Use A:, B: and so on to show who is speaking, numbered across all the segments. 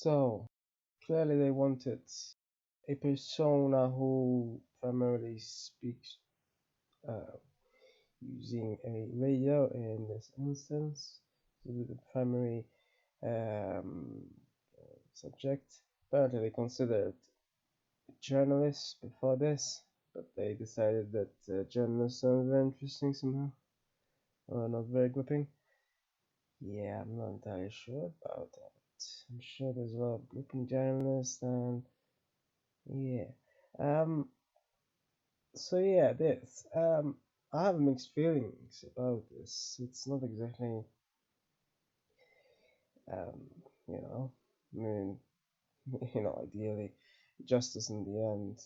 A: So clearly they wanted a persona who primarily speaks uh, using a radio in this instance. So the primary um, subject. Apparently they considered journalists before this, but they decided that journalists sound very interesting somehow, or not very gripping. Yeah, I'm not entirely sure about that. I'm sure there's a lot of gripping journalists, and yeah. Um. So yeah, this. I have mixed feelings about this. It's not exactly. Um. You know. I mean, ideally, justice in the end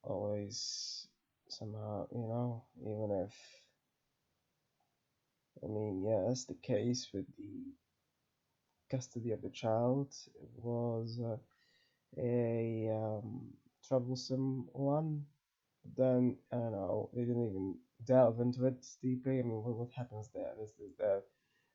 A: always somehow, even if, I mean, yeah, that's the case with the custody of the child. It was a troublesome one. Then, I don't know, they didn't even delve into it deeply. I mean, what happens there? Is there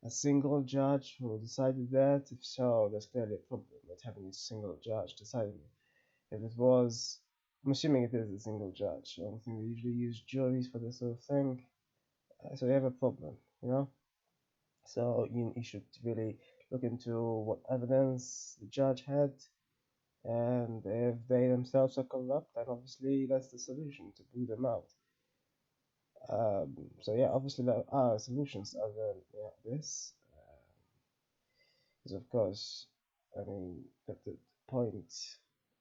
A: a single judge who decided that? If so, there's clearly a problem with having a single judge deciding it. If it was, I'm assuming it is a single judge. I don't think they usually use juries for this sort of thing. So you have a problem, you know? So you should really look into what evidence the judge had, and if they themselves are corrupt, then obviously that's the solution, to boot them out. So yeah, obviously there are solutions other than this, because of course, I mean, the point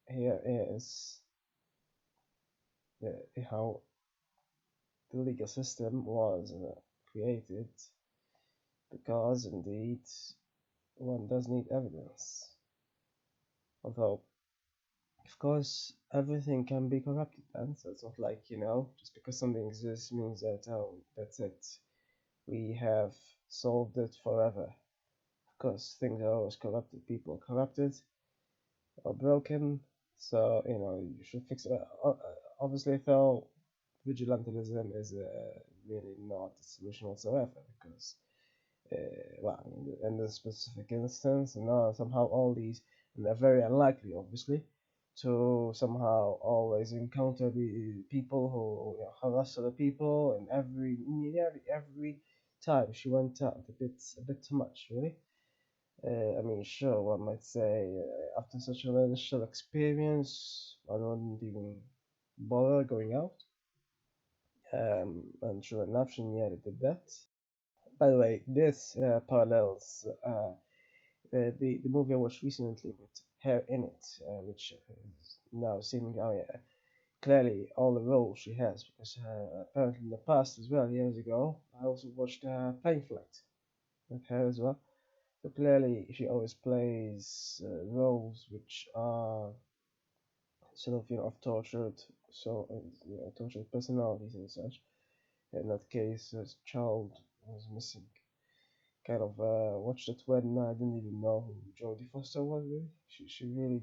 A: here is how the legal system was created, because indeed one does need evidence. Although, of course, everything can be corrupted then, so it's not like, just because something exists means that, oh, that's it. We have solved it forever. Of course, things are always corrupted. People are corrupted or broken, so, you should fix it. Obviously, though, vigilantism is really not a solution whatsoever, because well, in this specific instance, somehow all these, and they're very unlikely, obviously, to somehow always encounter the people who harass other people, and every time she went out, a bit too much, really. I mean, sure, one might say after such an initial experience, I wouldn't even bother going out. And sure enough, she nearly did that. By the way, this parallels the movie I watched recently with her in it, which is now seeming clearly all the roles she has, because apparently in the past as well, years ago, I also watched Plane Flight with her as well. So clearly she always plays roles which are sort of, of tortured, so tortured personalities and such. In that case, his child was missing. Kind of watched it when I didn't even know who Jodie Foster was. Really, she really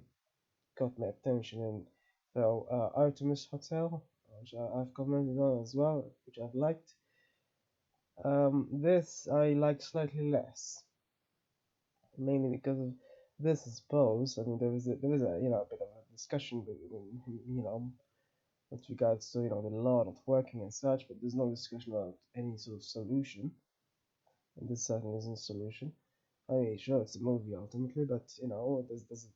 A: got my attention. And so Artemis Hotel, which I've commented on as well, which I've liked. This I like slightly less, mainly because of this. I suppose. I mean, there is a a bit of a discussion, with regards to the law not working and such, but there's no discussion about any sort of solution, and this certainly isn't a solution. I mean, sure, it's a movie ultimately, but does it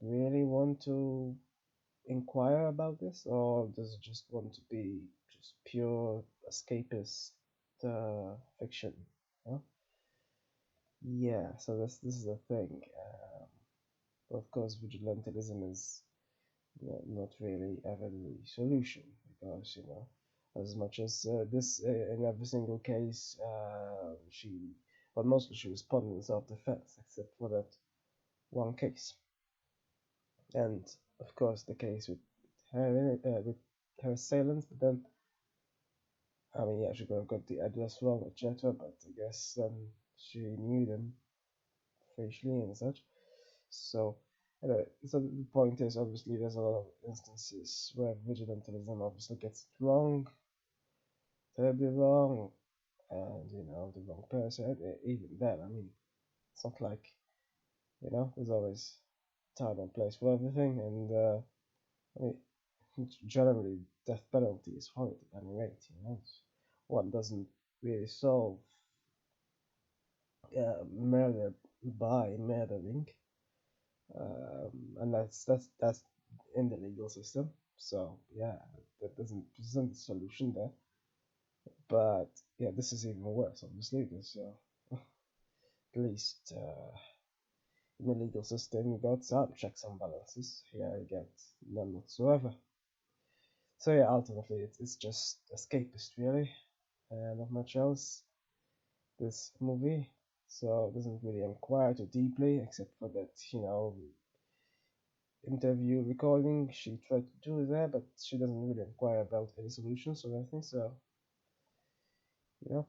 A: really want to inquire about this, or does it just want to be just pure escapist fiction? Yeah, yeah. So this is the thing. But of course, vigilantism is not really ever the solution, because as much as this in every single case but mostly she responded in self-defense, except for that one case. And of course the case with her assailants. But then, I mean, yeah, she could have got the address wrong, etc. But I guess she knew them facially and such. So anyway, so the point is, obviously there's a lot of instances where vigilantism obviously gets it wrong, terribly wrong, and the wrong person. Even then, I mean, it's not like there's always time and place for everything, and I mean, generally, death penalty is horrid at any rate. One doesn't really solve murder by murdering, and that's in the legal system. So yeah, that doesn't present a solution there. But yeah, this is even worse, obviously, because at least in the legal system you got some checks and balances. Here you get none whatsoever. So yeah, ultimately it's just escapist, really, not much else. This movie, so it doesn't really inquire too deeply, except for that interview recording she tried to do there, but she doesn't really inquire about any solutions or anything. So you know,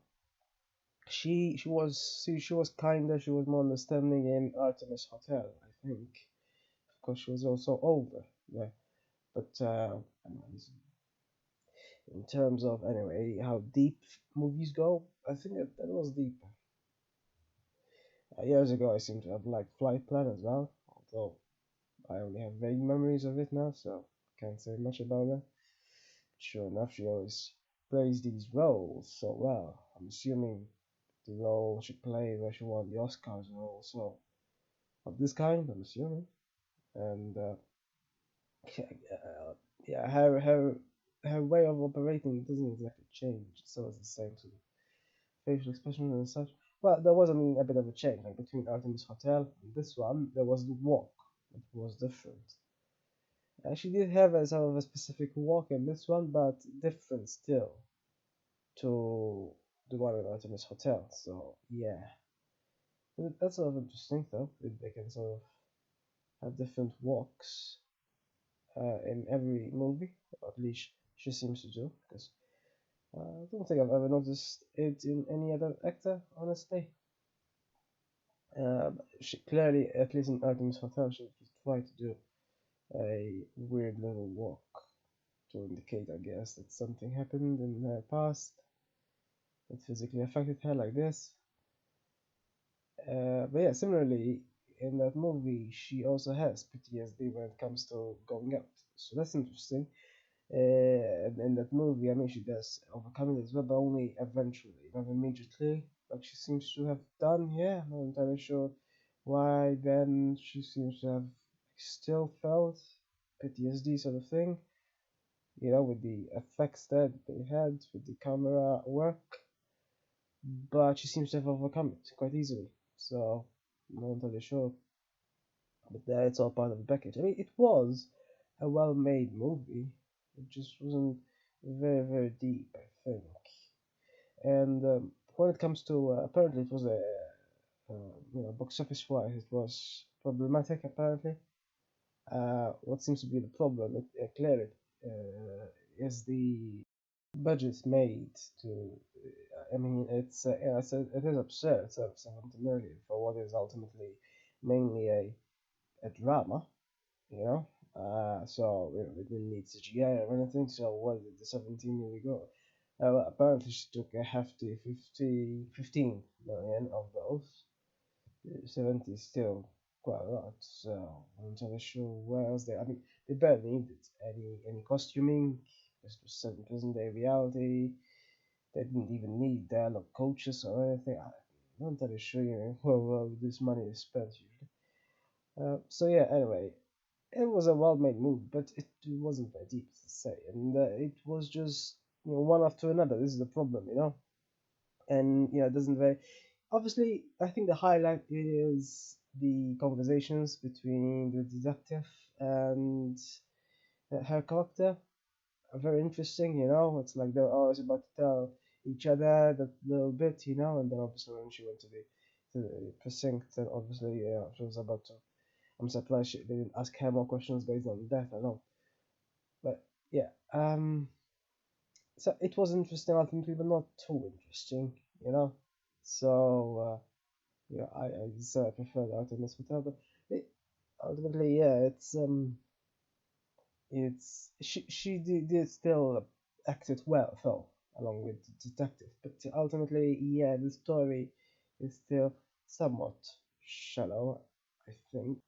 A: she was kinder, she was more understanding in Artemis Hotel, I think, because she was also older. Yeah, but in terms of anyway how deep movies go, I think that was deeper. Years ago, I seem to have liked Flight Plan as well, although I only have vague memories of it now, so can't say much about it. Sure enough, she always plays these roles so well. I'm assuming the role she played where she won the Oscars were also of this kind, I'm assuming. And yeah, her way of operating doesn't exactly change. It's always the same sort of facial expressions and such. Well, there was, I mean, a bit of a change. Like between Artemis Hotel and this one, there was the walk. It was different. She did have a sort of a specific walk in this one, but different still to the one in Artemis Hotel. So yeah, that's sort of interesting though. They can sort of have different walks in every movie, or at least she seems to do. Because I don't think I've ever noticed it in any other actor, honestly. She clearly, at least in Artemis Hotel, she tried to do a weird little walk to indicate, I guess, that something happened in her past that physically affected her like this. But yeah, similarly, in that movie, she also has PTSD when it comes to going out. So that's interesting. And in that movie, I mean, she does overcome it as well, but only eventually, not immediately, like she seems to have done here. I'm not entirely sure why then she seems to have still felt PTSD sort of thing, with the effects that they had with the camera work, but she seems to have overcome it quite easily. So, I'm not entirely sure, but it's all part of the package. I mean, it was a well-made movie. It just wasn't very, very deep, I think. And when it comes to apparently it was a box office wise it was problematic apparently. What seems to be the problem, clearly, is the budget made to. I mean, it is absurd. So 70 million for what is ultimately mainly a drama, you know. So we didn't need CGI or anything. So what did the 17 really go? Apparently she took a hefty 15 million of those. 70 is still quite a lot. So I'm not really sure where else they. I mean, they barely needed any costuming. It wasn't a reality. They didn't even need dialogue coaches or anything. I'm not entirely sure, where this money is spent usually. So yeah, anyway, it was a well-made movie, but it wasn't very deep to say, and it was just one after another. This is the problem, and it doesn't very. Obviously, I think the highlight is the conversations between the detective and her character. Are very interesting, It's like they're always about to tell each other that little bit, and then obviously when she went to the precinct, then obviously she was about to. I'm surprised they didn't ask her more questions based on that alone. But yeah, so it was interesting ultimately, but not too interesting, you know. So I just prefer the Artemis Hotel, but ultimately, yeah, it's she did still acted well though, along with the detective, but ultimately, yeah, the story is still somewhat shallow, I think.